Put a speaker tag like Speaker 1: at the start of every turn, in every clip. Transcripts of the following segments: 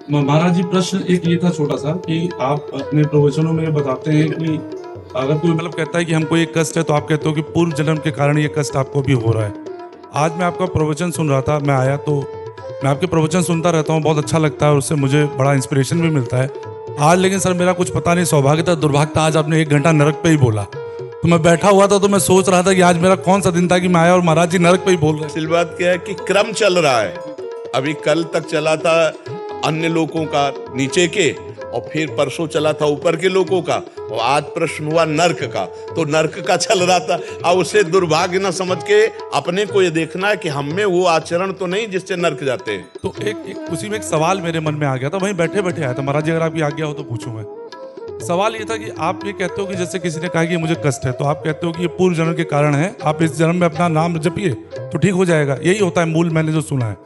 Speaker 1: महाराज जी, प्रश्न एक ये था छोटा सा कि आप अपने प्रवचनों में बताते हैं कि अगर कोई मतलब कहता है कि हमको ये कष्ट है, तो आप कहते हो कि पूर्व जन्म के कारण ये कष्ट आपको भी हो रहा है। आज मैं आपका प्रवचन सुन रहा था, मैं आया तो मैं आपके प्रवचन सुनता रहता हूँ, बहुत अच्छा लगता है और उससे मुझे बड़ा इंस्पिरेशन भी मिलता है। आज लेकिन सर मेरा कुछ पता नहीं, सौभाग्य था दुर्भाग्य था, आज आपने 1 घंटा नरक पे ही बोला। तो मैं बैठा हुआ था तो मैं सोच रहा था कि आज मेरा कौन सा दिन था कि मैं आया और महाराज जी नरक पे ही बोल रहे हैं।
Speaker 2: असल बात क्या है कि क्रम चल रहा है। अभी कल तक चला था अन्य लोगों का नीचे के, और फिर परसों चला था ऊपर के लोगों का, और आज प्रश्न हुआ नर्क का। तो नर्क का चल रहा था, अब उसे दुर्भाग्य न समझ के अपने को ये देखना है कि हम में वो आचरण तो नहीं जिससे नर्क जाते हैं।
Speaker 1: तो एक उसी में एक सवाल मेरे मन में आ गया था, वहीं बैठे बैठे आया था। महाराज जी अगर आपकी आज्ञा हो तो पूछूं मैं। सवाल ये था कि आप ये कहते हो कि जैसे किसी ने कहा कि मुझे कष्ट है, तो आप कहते हो कि ये पूर्व जन्म के कारण है, आप इस जन्म में अपना नाम जपिए तो ठीक हो जाएगा, यही होता है मूल, मैंने जो सुना है।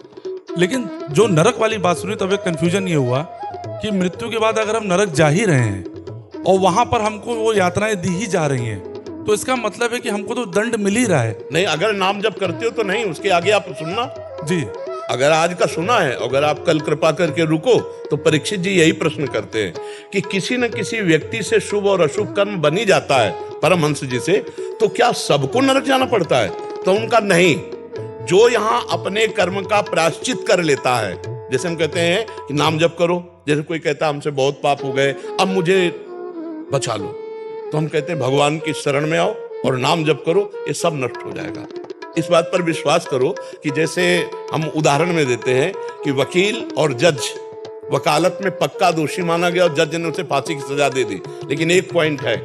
Speaker 1: लेकिन जो नरक वाली बात सुनी तब एक कन्फ्यूजन ये हुआ कि मृत्यु के बाद अगर हम नरक जा ही रहे हैं और वहां पर हमको वो यातनाएं दी ही जा रही हैं, तो इसका मतलब है कि हमको तो दंड मिल ही रहा है।
Speaker 2: नहीं, अगर नाम जप करते हो तो नहीं, उसके आगे आप सुनना
Speaker 1: जी।
Speaker 2: अगर आज का सुना है, अगर आप कल कृपा करके रुको, तो परीक्षित जी यही प्रश्न करते हैं कि किसी न किसी व्यक्ति से शुभ और अशुभ कर्म बनी जाता है परमहंस जी से, तो क्या सबको नरक जाना पड़ता है? तो उनका नहीं, जो यहाँ अपने कर्म का प्रायश्चित कर लेता है। जैसे हम कहते हैं कि नाम जप करो, जैसे कोई कहता है हमसे बहुत पाप हो गए, अब मुझे बचा लो, तो हम कहते हैं भगवान की शरण में आओ और नाम जप करो, ये सब नष्ट हो जाएगा। इस बात पर विश्वास करो कि जैसे हम उदाहरण में देते हैं कि वकील और जज, वकालत में पक्का दोषी माना गया और जज ने उसे फांसी की सजा दे दी, लेकिन एक पॉइंट है,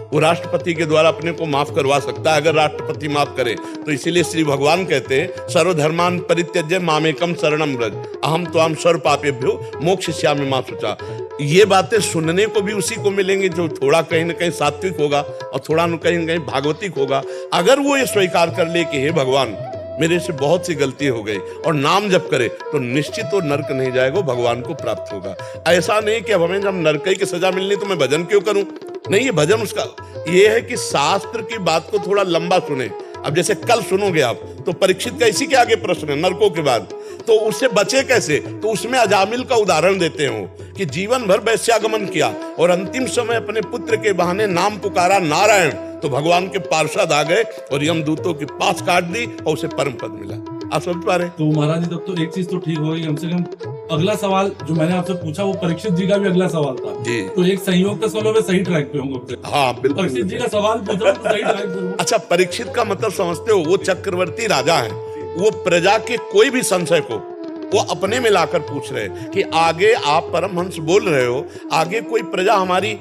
Speaker 2: वो राष्ट्रपति के द्वारा अपने को माफ करवा सकता है अगर राष्ट्रपति माफ करे। तो इसीलिए श्री भगवान कहते हैं सर्वधर्मान परित्यज्य मामेकम शरणम व्रज अहम त्वाम सर्व पापेभ्यो मोक्षयिष्यामि मा शुचा। ये बातें सुनने को भी उसी को मिलेंगे जो थोड़ा कहीं ना कहीं सात्विक होगा और थोड़ा न कहीं भागवतिक होगा। अगर वो ये स्वीकार कर ले कि हे भगवान मेरे से बहुत सी गलती हो गई और नाम जप करे, तो निश्चित वो नरक नहीं जाएगा, भगवान को प्राप्त होगा। ऐसा नहीं कि अब हमें जब नरक की सजा मिलनी तो मैं भजन क्यों करूं। नहीं, ये भजन उसका ये है कि शास्त्र की बात को थोड़ा लंबा सुने। अब जैसे कल सुनोगे आप, तो परीक्षित का इसी के आगे प्रश्न है नरकों के बाद, तो उससे बचे कैसे? तो उसमें अजामिल का उदाहरण देते हो कि जीवन भर वैश्यागमन किया और अंतिम समय अपने पुत्र के बहाने नाम पुकारा नारायण, तो भगवान के पार्षद आ गए और यमदूतों की पास काट दी और उसे परम पद मिला। आप समझ पा रहे?
Speaker 1: तो महाराज जी तब तो एक चीज तो ठीक होगी, कम से कम अगला सवाल जो मैंने आपसे पूछा वो परीक्षित जी का भी अगला सवाल था
Speaker 2: जी।
Speaker 1: तो एक संयोग का सवाल, मैं सही ट्रैक पे हूँ।
Speaker 2: हाँ बिल्कुल,
Speaker 1: परीक्षित जी का सवाल पूछ रहा हूं तो सही ट्रैक पे हूं।
Speaker 2: अच्छा, परीक्षित का मतलब समझते हो? वो चक्रवर्ती राजा है, वो प्रजा के कोई भी संशय को वो अपने में लाकर पूछ रहे हैं कि आगे आप परमहंस बोल रहे हो, आगे कोई प्रजा हमारी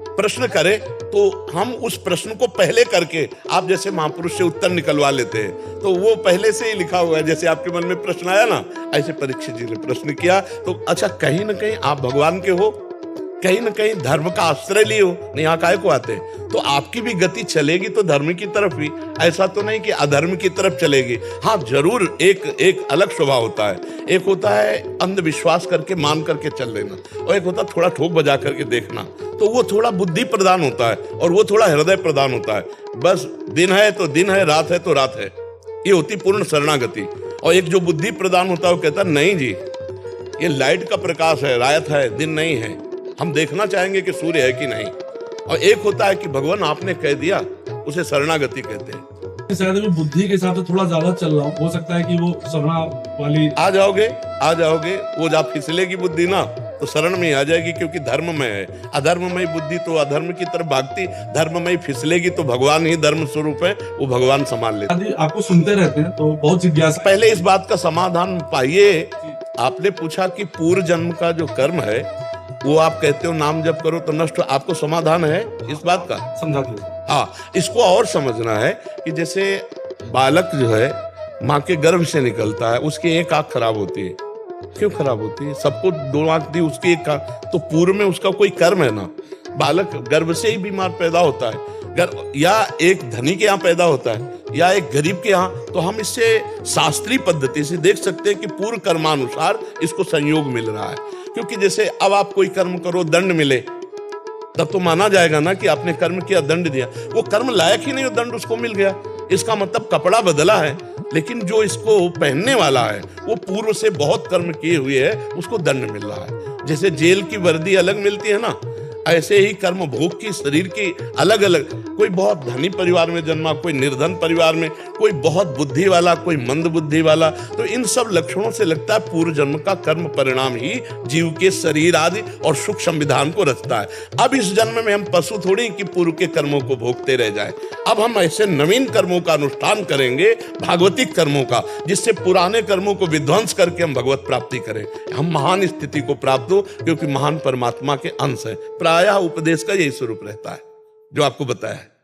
Speaker 2: प्रश्न करे तो हम उस प्रश्न को पहले करके आप जैसे महापुरुष से उत्तर निकलवा लेते हैं। तो वो पहले से ही लिखा हुआ है, जैसे आपके मन में प्रश्न आया ना, ऐसे परीक्षित जी ने प्रश्न किया। तो अच्छा, कहीं ना कहीं आप भगवान के हो, कहीं ना कहीं धर्म का आश्रय लिए हो, नहीं यहाँ काहे को आते, तो आपकी भी गति चलेगी तो धर्म की तरफ ही, ऐसा तो नहीं कि अधर्म की तरफ चलेगी। हाँ जरूर एक अलग स्वभाव होता है, एक होता है अंधविश्वास करके मान करके चल लेना, और एक होता है थोड़ा ठोक बजा करके देखना। तो वो थोड़ा बुद्धि प्रदान होता है और वो थोड़ा हृदय प्रदान होता है। बस दिन है तो दिन है, रात है तो रात है, ये होती पूर्ण शरणागति। और एक जो बुद्धि प्रदान होता है वो कहता है नहीं जी, ये लाइट का प्रकाश है, रात है, दिन नहीं है, हम देखना चाहेंगे कि सूर्य है कि नहीं। और एक होता है कि भगवान आपने कह दिया, उसे शरणागति कहते हैं।
Speaker 1: शायद अभी बुद्धि के साथ थोड़ा ज्यादा चल रहा हूँ, हो सकता है कि वो शरणा वाली
Speaker 2: आ जाओगे वो जब फिसलेगी बुद्धि ना, तो शरण में आ जाएगी, क्योंकि धर्म में है। अधर्ममय बुद्धि तो अधर्म की तरफ भागती, धर्ममय फिसलेगी तो भगवान ही धर्म स्वरूप है, वो भगवान संभाल लेते।
Speaker 1: आपको सुनते रहते हैं तो बहुत जिज्ञासा।
Speaker 2: पहले इस बात का समाधान पाइए। आपने पूछा कि पूर्व जन्म का जो कर्म है वो आप कहते हो नाम जप करो तो नष्ट, आपको समाधान है इस बात का?
Speaker 1: समझा दीजिए।
Speaker 2: हाँ, इसको और समझना है कि जैसे बालक जो है माँ के गर्भ से निकलता है, उसकी एक आंख खराब होती है। क्यों खराब होती है? सबको 2 आंख दी, उसकी एक आंख, तो पूर्व में उसका कोई कर्म है ना। बालक गर्भ से ही बीमार पैदा होता है, या एक धनी के यहाँ पैदा होता है या एक गरीब के यहाँ, तो हम इससे शास्त्रीय पद्धति से देख सकते हैं कि पूर्व कर्मानुसार इसको संयोग मिल रहा है। क्योंकि जैसे अब आप कोई कर्म करो, दंड मिले, तब तो माना जाएगा ना कि आपने कर्म किया, दंड दिया। वो कर्म लायक ही नहीं, वो दंड उसको मिल गया, इसका मतलब कपड़ा बदला है। लेकिन जो इसको पहनने वाला है वो पूर्व से बहुत कर्म किए हुए है, उसको दंड मिल रहा है। जैसे जेल की वर्दी अलग मिलती है ना, ऐसे ही कर्म भोग की, शरीर की अलग अलग, कोई बहुत धनी परिवार में जन्मा, कोई निर्धन परिवार में, कोई बहुत बुद्धि वाला, कोई मंद बुद्धि वाला। तो इन सब लक्षणों से लगता है पूर्व जन्म का कर्म परिणाम ही जीव के शरीर आदि और सुख संविधान को रचता है। अब इस जन्म में हम पशु थोड़ी कि पूर्व के कर्मों को भोगते रह जाए। अब हम ऐसे नवीन कर्मों का अनुष्ठान करेंगे, भागवतिक कर्मों का, जिससे पुराने कर्मों को विध्वंस करके हम भगवत प्राप्ति करें, हम महान स्थिति को प्राप्त हो, क्योंकि महान परमात्मा के अंश है। प्रायः उपदेश का यही स्वरूप रहता है जो आपको बताया है।